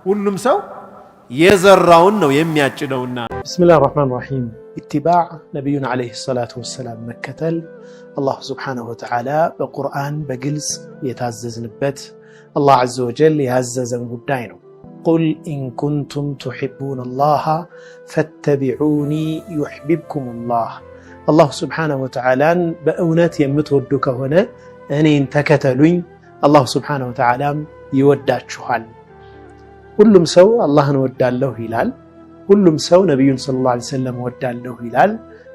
ሁሉም ሰው የዘራውን ነው የሚያጭደውና ቢስሚላሂ ረህማኒ ረሂም ኢትባዕ ነብዩን አለይሂ ሰላቱ ወሰላም መከተል አላህ ሱብሓነሁ ወተዓላ በቁርአን በግልጽ የታዘዝንበት አላህ ዐዘ ወጀል ያዘዘን ጉዳይ ነው። ቁል ኢን ኩንቱም ቱሒቡነ አላህ ፈተቢዑኒ ዩሕቢብኩም አላህ። አላህ ሱብሓነሁ ወተዓላን በእውነት የምትወዱ ከሆነ እኔን ተከተሉኝ፣ አላህ ሱብሓነሁ ወተዓላም ይወዳችኋል። ሁሉም ሰው አላህን ወዳለሁ ይላል፣ ሁሉም ሰው ነብዩን ሰለላሁ ዐለይሂ ወሰለም ወዳለሁ ይላል።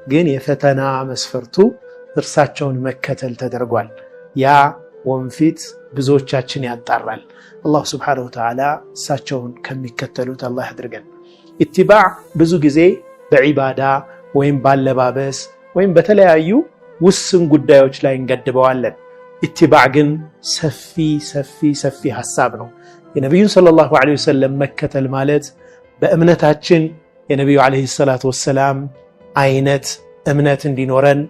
ግን የፈተና መስፈርቱ እርሳቸውን መከተል ተደርጓል። ያ ወንፊት ብዙዎቻችን ያጣራል። አላህ ሱብሓነሁ ወተዓላ እሳቸውን ከሚከተሉት አላህ ያድርገን። ኢትባዕ ብዙ ጊዜ በዒባዳ ወይም ባለባበስ ወይም በተለያዩ ውስን ጉዳዮች ላይ እንገድበዋለን። ኢትባዕ ግን ሰፊ ሐሳብ ነው። የነብዩን ሰለላሁ ዐለይሂ ወሰለም መከተል ማለት በእምነታችን የነብዩ ዐለይሂ ሰላቱ ወሰላም አይነት እምነት እንዲኖረን፣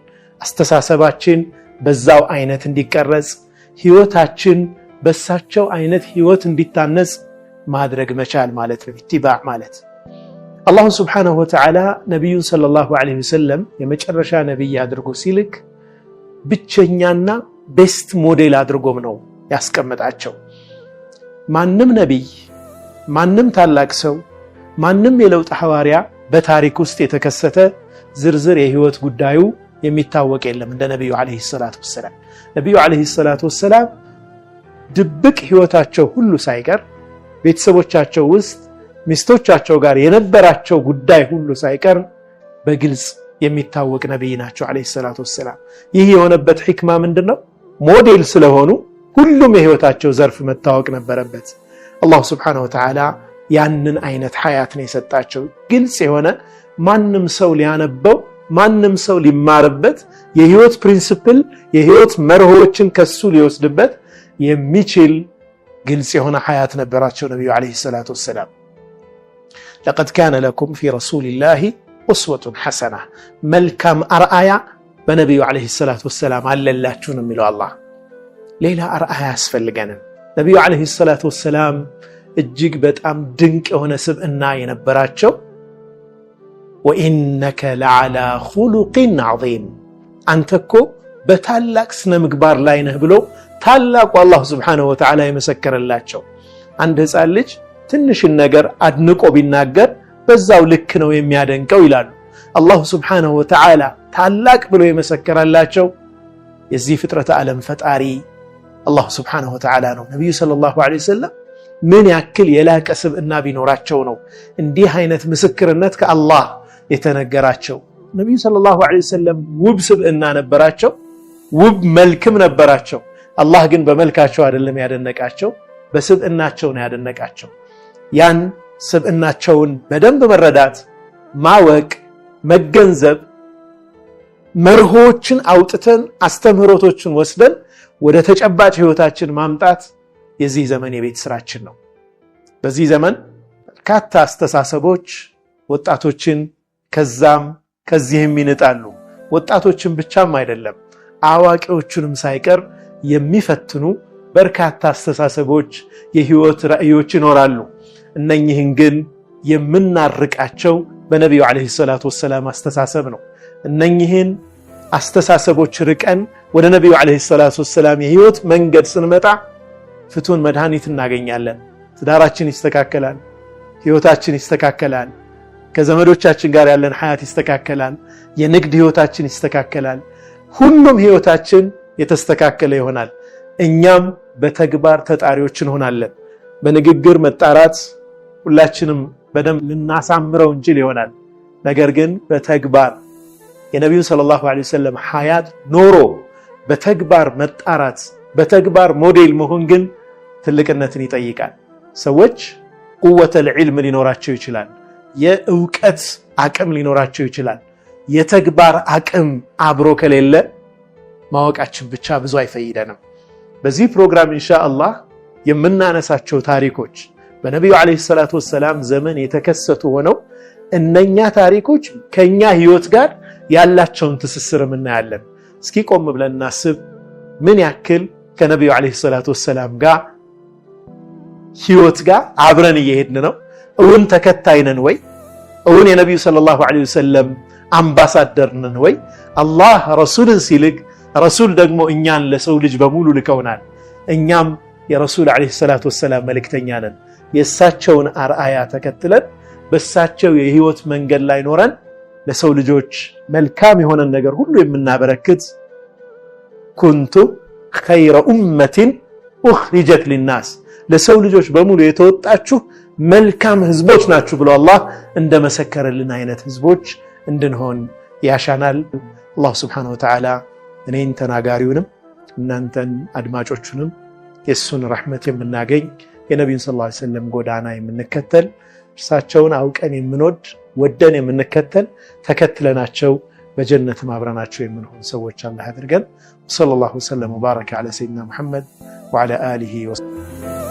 አስተሳሰባችን በዛው አይነት እንዲቀረጽ፣ ህይወታችን በሳቸው አይነት ህይወት እንዲታነጽ ማድረግ መቻል ማለት ነው። ኢትባዕ ማለት አላህ ሱብሓነሁ ወተዓላ ነብዩን ሰለላሁ ዐለይሂ ወሰለም የመጨረሻ ነብይ አድርጎ ሲልክ ብቸኛና ቤስት ሞዴል አድርጎም ነው ያስቀመጣቸው። ማንም ነብይ፣ ማንም ታላቅ ሰው፣ ማንም የለውጥ ሐዋርያ በታሪክ ውስጥ የተከሰተ ዝርዝር የህይወት ጉዳዩ የሚታወቅ የለም እንደ ነብዩ አለይሂ ሰላቱ ወሰላም። ነብዩ አለይሂ ሰላቱ ወሰላም ድብቅ ህይወታቸው ሁሉ ሳይቀር ቤተሰቦቻቸው ውስጥ ሚስቶቻቸው ጋር የነበራቸው ጉዳይ ሁሉ ሳይቀር በግልጽ የሚታወቅ ነብይ ናቸው አለይሂ ሰላቱ ወሰላም። ይህ የሆነበት ህክማ ምንድነው? ሞዴል ስለሆኑ ሁሉም የህይወታቸው ዘርፍ መታወቅ ነበረበት። አላህ ሱብሓነሁ ወተዓላ ያንን አይነት ሐያት ነው የሰጣቸው። ግልጽ የሆነ ማንም ሰው ሊያነበው፣ ማንም ሰው ሊማርበት፣ የህይወት ፕሪንሲፕል የህይወት መርሆችን ከሱ ሊወስድበት የሚችል ግልጽ የሆነ ሐያት ነበራቸው ነብዩ አለይሂ ሰላቱ ወሰላም። ለቀድ ካነ ለኩም ፊ ረሱሊላሂ ኡስወቱን ሐሰና፣ መልካም አርአያ በነብዩ አለይሂ ሰላቱ ወሰላም አለላችሁ ነው የሚለው አላህ። ሌላ አርአያ ያስፈልገንም። ነብዩ አለይሂ ሰላቱ ወሰላም እጅግ በጣም ድንቅ የሆነ ስብዕና የነበራቸው ወኢነከ ለዓላ ኹሉቂን ዐዚም፣ አንተ እኮ በታላቅ ስነ ምግባር ላይ ነህ ብሎ ታላቁ አላህ ሱብሓነሁ ወተዓላ የመሰከረላቸው። አንድ ህፃን ልጅ ትንሽን ነገር አድንቆ ቢናገር በዛው ልክ ነው የሚያደንቀው ይላሉ። አላህ ሱብሓነሁ ወተዓላ ታላቅ ብሎ የመሰከረላቸው የዚህ ፍጥረተ ዓለም ፈጣሪ አላህ ሱብሓነሁ ወተዓላ ነው። ነብዩ ሰለላሁ ዐለይሂ ወሰለም ምን ያክል የላቀ ስብዕና ቢኖራቸው ነው እንዲህ አይነት ምስክርነት ከአላህ የተነገራቸው? ነብዩ ሰለላሁ ዐለይሂ ወሰለም ውብ ስብዕና ነበራቸው፣ ውብ መልክም ነበራቸው። አላህ ግን በመልካቸው አይደለም ያደነቃቸው፣ በስብዕናቸው ነው ያደነቃቸው። ያን ስብዕናቸውን በደንብ መረዳት፣ ማወቅ፣ መገንዘብ፣ መርሆችን አውጥተን አስተምህሮቶችን ወስደን ወደ ተጨባጭ ህይወታችን ማምጣት የዚህ ዘመን የቤት ስራችን ነው። በዚህ ዘመን በርካታ አስተሳሰቦች ወጣቶችን ከዛም ከዚህም ይንጣሉ። ወጣቶችን ብቻም አይደለም አዋቂዎቹንም ሳይቀር የሚፈትኑ በርካታ አስተሳሰቦች፣ የህይወት ራእዮች ይኖራሉ። እነኚህን ግን የምናርቃቸው በነብዩ አለይሂ ሰላቱ ወሰላም አስተሳሰብ ነው። እነኚህን አስተሳሰቦች ርቀን ወደ ነብዩ አለይሂ ሰላቱ ወሰላም የህይወት መንገድ ስንመጣ ፍቱን መድኃኒት እናገኛለን። ትዳራችን ይስተካከላል፣ ህይወታችን ይስተካከላል፣ ከዘመዶቻችን ጋር ያለን ሐያት ይስተካከላል፣ የንግድ ህይወታችን ይስተካከላል። ሁሉም ህይወታችን የተስተካከለ ይሆናል። እኛም በተግባር ተጣሪዎች እንሆናለን። በንግግር መጣራት ሁላችንም በደንብ ልናሳምረው እንችል ይሆናል። ነገር ግን በተግባር የነብዩ ሰለላሁ ዐለይሂ ወሰለም ሐያት ኖሮ በተግባር መጣራት፣ በተግባር ሞዴል መሆን ግን ትልቅነትን ይጠይቃል። ሰዎች ቁወተል ዒልም ሊኖራቸው ይችላል፣ የእውቀት አቅም ሊኖራቸው ይችላል። የተግባር አቅም አብሮ ከሌለ ማወቃችን ብቻ ብዙ አይፈይደንም። በዚህ ፕሮግራም ኢንሻአላህ የምናነሳቸው ታሪኮች በነብዩ አለይሂ ሰላቱ ወሰላም ዘመን የተከሰቱ ሆነው እነኛ ታሪኮች ከኛ ህይወት ጋር ያላቸውን ትስስር እናያለን። እስኪ ቆም ብለን እናስብ። ምን ያክል ከነብዩ አለይሂ ሰላቱ ወሰላም ጋር ህይወት ጋር አብረን እየሄድን ነው? እውን ተከታይ ነን ወይ? እውን የነብዩ ሰለላሁ ዐለይሂ ወሰለም አምባሳደር ነን ወይ? አላህ ረሱልን ሲልክ ረሱል ደግሞ እኛን ለሰው ልጅ በሙሉ ልከውናል። እኛም የረሱል ዐለይሂ ሰላቱ ወሰላም መልእክተኛ ነን። የእሳቸውን አርአያ ተከትለን በእሳቸው የህይወት መንገድ ላይ ኖረን ለሰው ልጆች መልካም የሆነ ነገር ሁሉ የምናበረክት ኩንቱ ኸይረ ኡመቲን ኡኽሪጀት ሊናስ ለሰው ልጆች በሙሉ የተወጣችሁ መልካም ህዝቦች ናችሁ ብሎ አላህ እንደመሰከረልን አይነት ህዝቦች እንድንሆን ያሻናል። አላህ Subhanahu Wa Ta'ala እኔን ተናጋሪውንም እናንተን አድማጮቹንም የሱን ረህመት የምናገኝ የነብዩን ሰለላሁ ዐለይሂ ወሰለም ጎዳና የምንከተል እርሳቸውን አውቀን የምንወድ ወደን የምንከተል ተከትለናቸው በጀነት ማብራናቸው የምንሆን ሰዎች አላህ ያድርገን። ሰለላሁ ዐለይሂ ወሰለም ወባረከ ዐላ ሰይድና ሙሐመድ ወዐላ አሊሂ ወሰለም